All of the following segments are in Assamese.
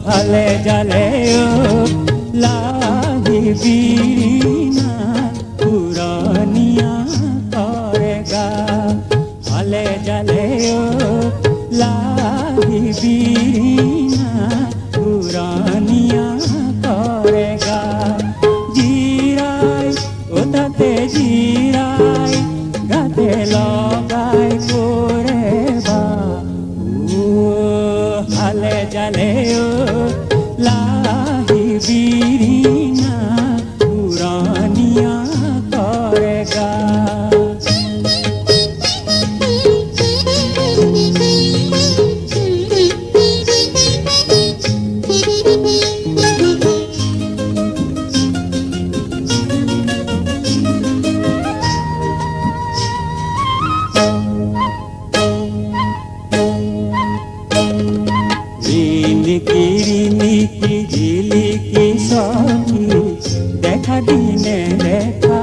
ভালে জালে লাহি বিৰিণা পুৰণীয়া কৰে গা ভালে জালে লাহি বিৰিণা পুৰণীয়া কৰে গা জিৰাই ওটাতে জিৰাই গাতে লগাই কৰে বা ভালে জালে লাহি বিৰিণা পুৰণীয়া কৰে গা ৰিণিকি ঝিলিকি সখী দেখা দিনে দেখা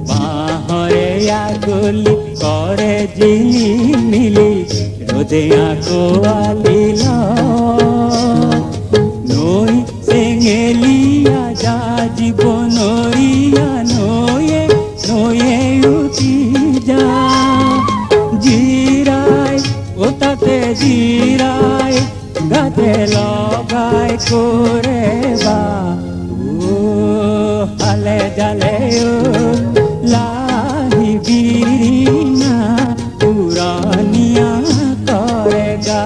বাঁহৰে আগলি কৰে জিলি মিলি ৰ'দে আকোৱালি নৈ চেঙেলীয়া যা জীৱনৰীয়া নৈয়ে নৈয়ে উঠি যা জিৰাই ওটাতে জিৰাই গাতে লগাই কৰে বা ভালে জালে লাহি বিৰিণা পুৰণীয়া কৰে গা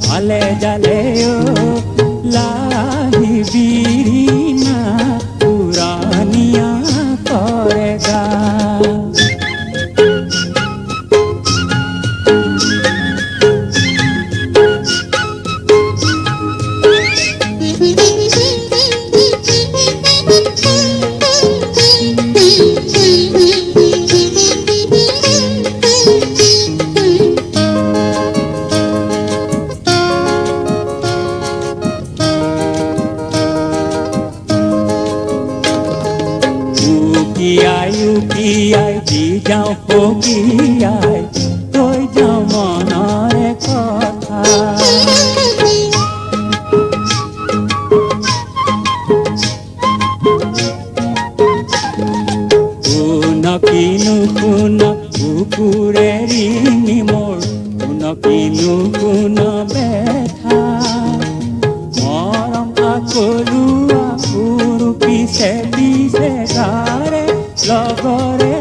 ভালে জালে লাহি বিৰিণা পুৰণীয়া কৰে গা উকিয়াই দি যাওঁ পকিয়াই কৈ যাওঁ মনৰে কথা কিনো কোন কুকুৰে ৰিঙি মোৰ কিনো কোন বেঠা মৰম আকলুৱা পুৰু পিছে পিছে গাৰে লগৰে